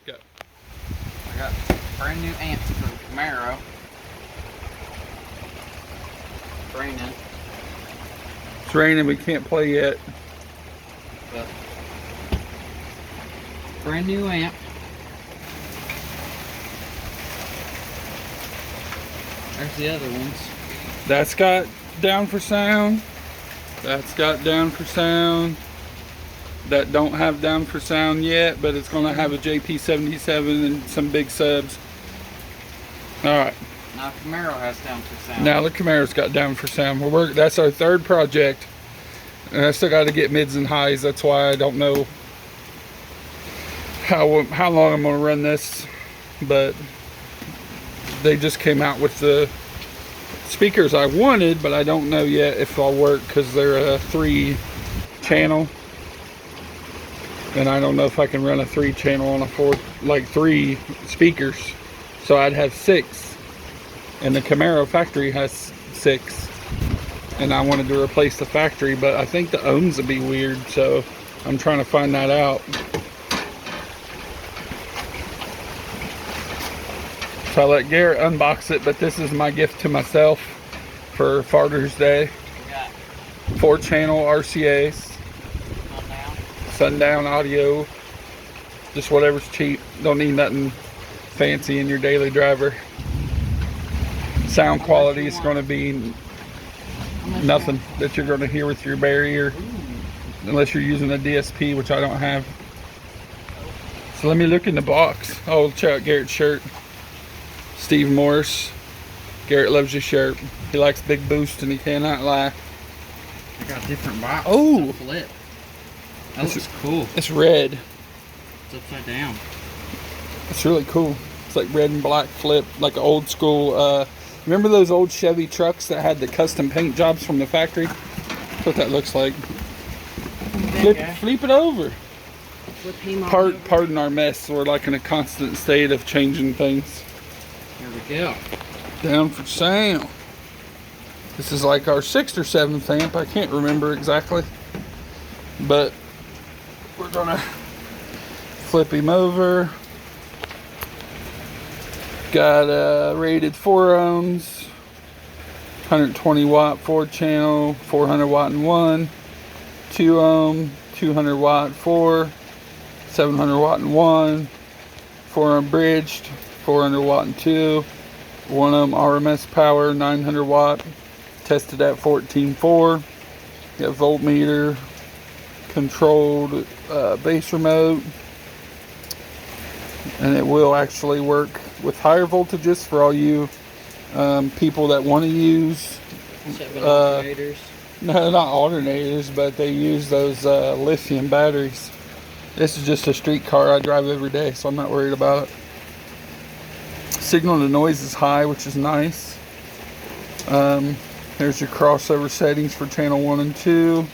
Go. I got brand new amps for the Camaro. It's raining. It's raining, we can't play yet. But brand new amp. There's the other ones. That's got down for sound. That's got down for sound. That don't have down for sound yet, but it's going to have a Jp95 and some big subs. Alright. Now Camaro has down for sound. Now the Camaro's got down for sound. That's our third project. And I still got to get mids and highs. That's why I don't know how long I'm going to run this. But they just came out with the speakers I wanted, but I don't know yet if they'll work because they're a 3-channel. And I don't know if I can run a 3-channel on a 4, like 3 speakers. So I'd have 6. And the Camaro factory has 6. And I wanted to replace the factory, but I think the ohms would be weird. So I'm trying to find that out. So I let Garrett unbox it, but this is my gift to myself for Father's Day. 4-channel RCAs. Sundown audio, just whatever's cheap. Don't need nothing fancy in your daily driver. Sound quality is going to be nothing that you're going to hear with your bare ear, unless you're using a DSP, which I don't have. So let me look in the box. Oh, check out Garrett's shirt. Steve Morris. Garrett loves your shirt. He likes Big Boost and he cannot lie. I got different box. Oh! It's a flip. That looks cool. It's red. It's upside down. It's really cool. It's like red and black flip, like old school. Remember those old Chevy trucks that had the custom paint jobs from the factory? That's what that looks like. Flip it over. Pardon our mess. We're like in a constant state of changing things. Here we go. Down for sound. This is like our 6th or 7th amp. I can't remember exactly. But we're gonna flip him over. Got a rated 4 ohms, 120 watt 4-channel, 400 watt in 1, 2 ohm, 200 watt 4, 700 watt in 1, 4 unbridged, 400 watt in 2, 1 ohm RMS power, 900 watt, tested at 14.4. Got voltmeter, controlled base remote, and it will actually work with higher voltages for all you people that want to use alternators. No, not alternators, but they use those lithium batteries. This is just a street car I drive every day, so I'm not worried about it. Signal to noise is high, which is nice. There's your crossover settings for channel 1 and 2.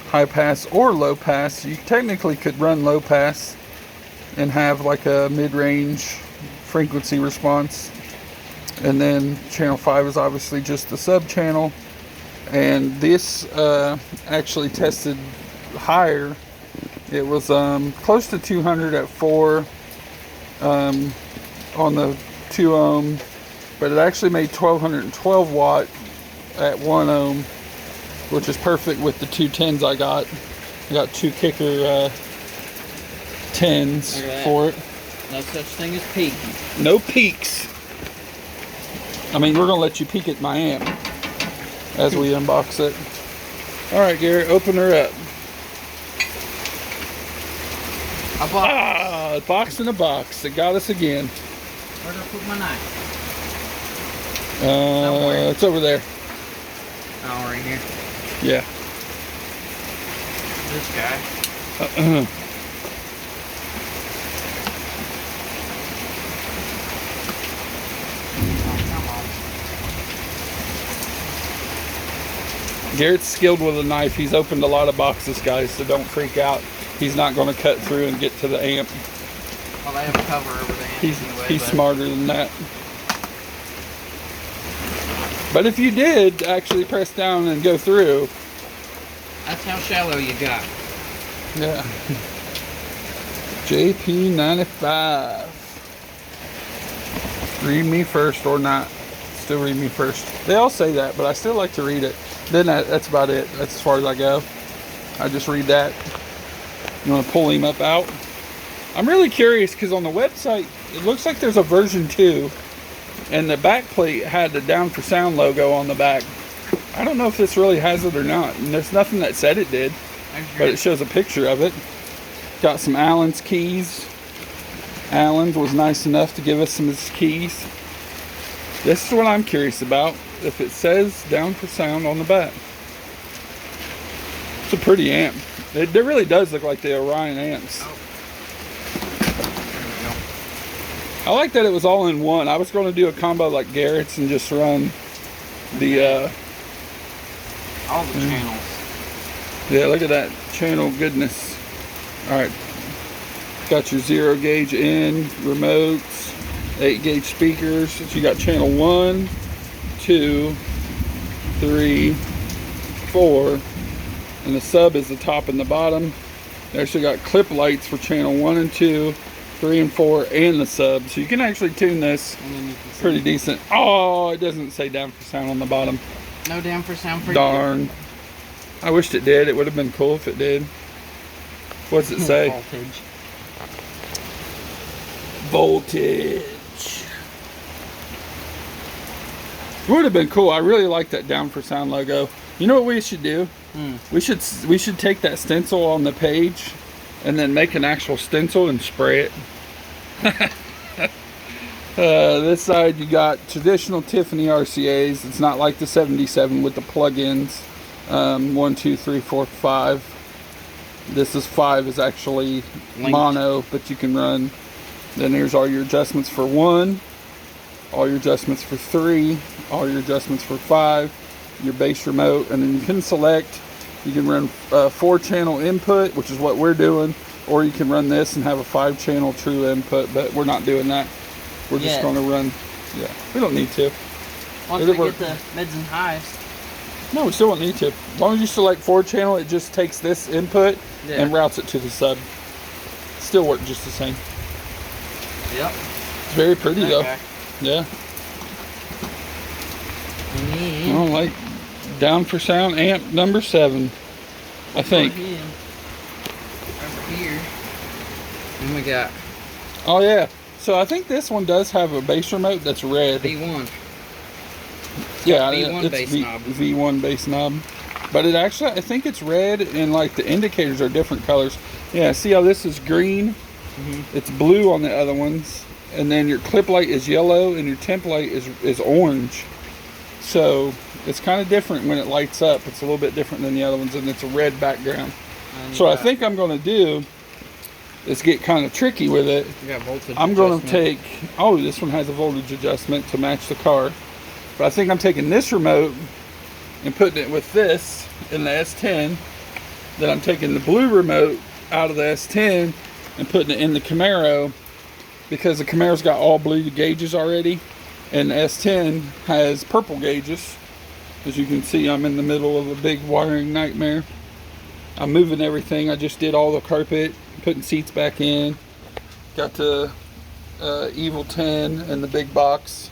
High pass or low pass. You technically could run low pass and have like a mid-range frequency response. And then channel 5 is obviously just the sub channel. And this actually tested higher. It was close to 200 at 4 on the 2 ohm, but it actually made 1212 watt at 1 ohm, which is perfect with the 2 10s I got. I got 2 kicker 10s for it. No such thing as peaking. No peaks. I mean, we're going to let you peek at my amp as we unbox it. Alright, Garrett, open her up. A box. Ah, box in a box. It got us again. Where did I put my knife? It's over there. Oh, right here. Yeah. This guy. Garrett's skilled with a knife. He's opened a lot of boxes, guys, so don't freak out. He's not going to cut through and get to the amp. Well, they have a cover over the amp anyway, he's smarter than that. But if you did actually press down and go through... That's how shallow you got. Yeah. JP95. Read me first or not. Still read me first. They all say that, but I still like to read it. Then that's about it. That's as far as I go. I just read that. You want to pull him up out? I'm really curious because on the website, it looks like there's a version 2. And the back plate had the Down for Sound logo on the back. I don't know if this really has it or not. And there's nothing that said it did. But it shows a picture of it. Got some Allen's keys. Allen's was nice enough to give us some of his keys. This is what I'm curious about. If it says Down for Sound on the back. It's a pretty amp. It really does look like the Orion amps. I like that it was all in one. I was going to do a combo like Garrett's and just run the all the channels. Yeah, look at that channel goodness. Alright. Got your 0 gauge in, remotes, 8 gauge speakers. So you got channel 1, 2, 3, 4. And the sub is the top and the bottom. They actually got clip lights for channel 1 and 2, 3 and 4, and the sub. So you can actually tune this pretty decent. Oh, it doesn't say Down for Sound on the bottom. No Down for Sound for Darn. you. I wished it did. It would have been cool if it did. What's it say? Voltage. Voltage. It would have been cool. I really like that Down for Sound logo. You know what we should do? We should take that stencil on the page and then make an actual stencil and spray it. This side you got traditional Tiffany RCAs. It's not like the 77 with the plug-ins. 1, 2, 3, 4, 5. This is 5 is actually linked. Mono, but you can run. Then here's all your adjustments for 1, all your adjustments for 3, all your adjustments for 5, your bass remote, and then you can select. You can run 4-channel input, which is what we're doing, or you can run this and have a 5-channel true input, but we're not doing that. We're just going to run. Yeah, we don't need to. Once we get the mids and highs. No, we still don't need to. As long as you select 4-channel, it just takes this input and routes it to the sub. Still work just the same. Yep. It's very pretty though. Yeah. I don't like Down for Sound amp number 7. I think. Over here. And we got. Oh yeah. So I think this one does have a bass remote that's red. V1. Yeah, V1 it's bass knob. V1 bass knob. But it actually, I think it's red, and like the indicators are different colors. Yeah, see how this is green? It's blue on the other ones, and then your clip light is yellow, and your temp light is orange. So it's kind of different when it lights up. It's a little bit different than the other ones, and it's a red background. So I think I'm going to do is get kind of tricky with it. You got voltage I'm going to take. Oh, this one has a voltage adjustment to match the car. But I think I'm taking this remote and putting it with this in the S10. Then I'm taking the blue remote out of the S10 and putting it in the Camaro, because the Camaro's got all blue gauges already, and the S10 has purple gauges. As you can see, I'm in the middle of a big wiring nightmare. I'm moving everything. I just did all the carpet, putting seats back in. Got the Evil 10 and the big box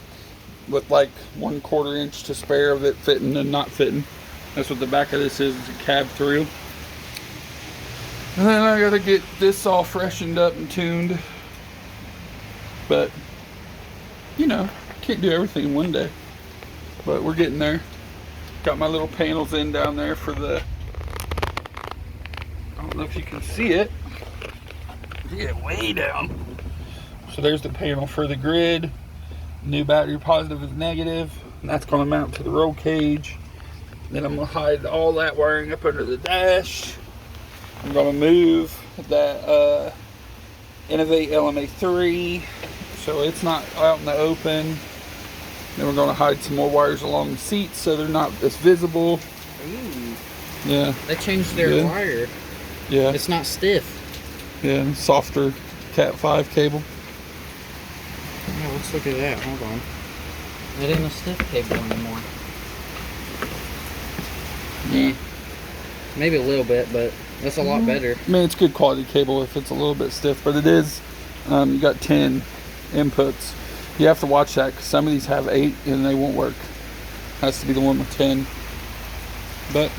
with like 1/4 inch to spare of it fitting and not fitting. That's what the back of this is, a cab through. And then I gotta get this all freshened up and tuned. But, you know, can't do everything in one day. But we're getting there. Got my little panels in down there for the, I don't know if you can see it. Get it way down. So there's the panel for the grid. New battery positive is negative, and that's going to mount to the roll cage. Then I'm going to hide all that wiring up under the dash. I'm going to move that Innovate LMA3 so it's not out in the open. Then we're going to hide some more wires along the seats so they're not as visible. Ooh. Yeah. They changed their wire. Yeah. It's not stiff. Yeah, softer Cat 5 cable. Yeah, let's look at that. Hold on. It ain't a stiff cable anymore. Yeah. Maybe a little bit, but That's a lot better. I mean, it's good quality cable if it's a little bit stiff, but it is, you got 10 inputs. You have to watch that because some of these have 8 and they won't work. Has to be the one with 10. But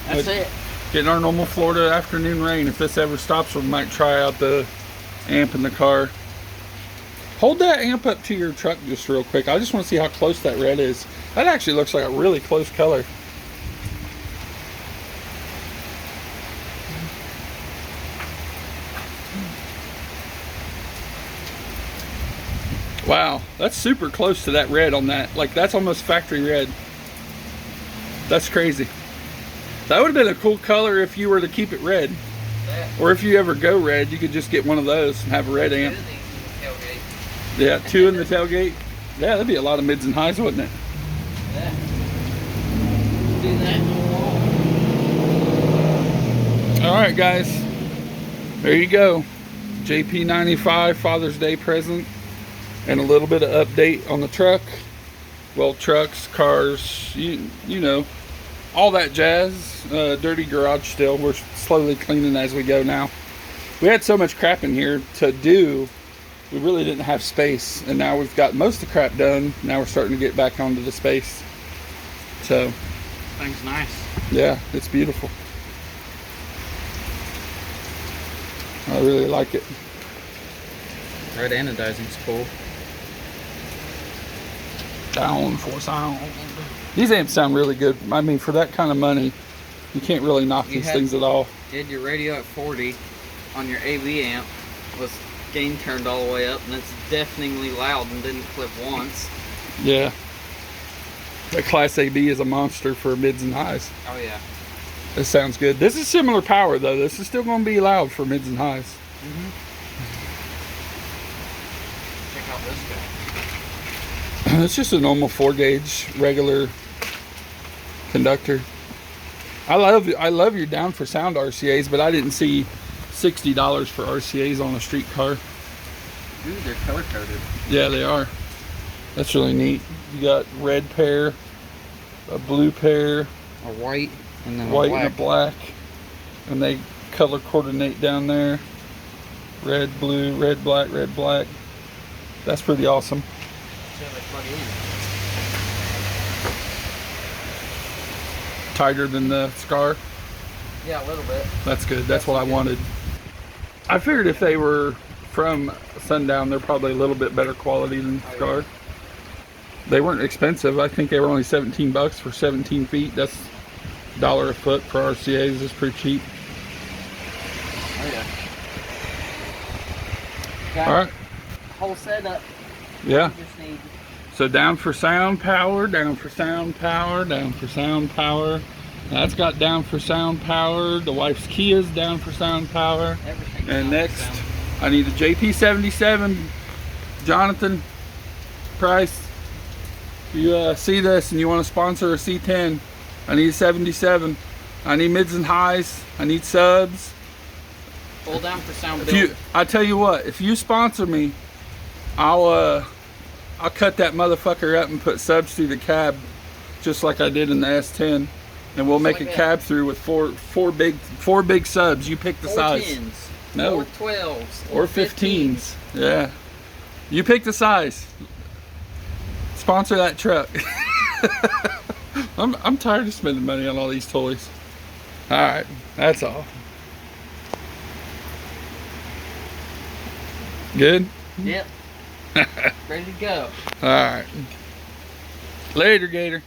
that's it. Getting our normal Florida afternoon rain. If this ever stops, we might try out the amp in the car. Hold that amp up to your truck just real quick. I just want to see how close that red is. That actually looks like a really close color. Wow, that's super close to that red on that. Like, that's almost factory red. That's crazy. That would have been a cool color if you were to keep it red. Yeah. Or if you ever go red, you could just get one of those and have a red amp. Yeah, 2 in the tailgate. Yeah, that'd be a lot of mids and highs, wouldn't it? Yeah. Do that. All right, guys. There you go. JP95 Father's Day present. And a little bit of update on the truck. Well, trucks, cars, you know, all that jazz. Dirty garage still. We're slowly cleaning as we go now. We had so much crap in here to do, we really didn't have space. And now we've got most of the crap done. Now we're starting to get back onto the space. So, Thing's nice. yeah, it's beautiful. I really like it. Red anodizing's cool. Down for sound. These amps sound really good. I mean, for that kind of money, you can't really knock these things at all. You had your radio at 40 on your AV amp with gain turned all the way up, and it's deafeningly loud and didn't clip once. Yeah. The Class AB is a monster for mids and highs. Oh yeah. This sounds good. This is similar power though. This is still going to be loud for mids and highs. Check out this guy. It's just a normal 4-gauge regular conductor. I love your down for sound RCAs, but I didn't see $60 for RCAs on a street car. Ooh, they're color coded. Yeah, they are. That's really neat. You got red pair, a blue pair, A white, and then white a black. and a black, and they color coordinate down there. Red, blue, red, black, red, black. That's pretty awesome. See how they plug in. Tighter than the Scar. Yeah, a little bit. That's good. That's what I wanted. I figured if they were from Sundown, they're probably a little bit better quality than Scar. They weren't expensive. I think they were only $17 for 17 feet. That's $1 a foot for RCAs. It's pretty cheap. Oh yeah. Got All right. whole setup. Yeah. You just need So down for sound power, down for sound power, down for sound power. That's got down for sound power. The wife's Kia's down for sound power. everything. And next, I need a JP77. Jonathan Price, if you see this and you want to sponsor a C10, I need a 77. I need mids and highs. I need subs. Full down for sound If build. you, I tell you what, if you sponsor me, I'll cut that motherfucker up and put subs through the cab, just like I did in the S10, and we'll make like a that. cab through with four big subs. You pick the 4 size. 10s, No. 4 12s, Or 15s. Yeah. You pick the size. Sponsor that truck. I'm tired of spending money on all these toys. Alright, that's all. Good? Yep. Ready to go. Alright. Later, Gator.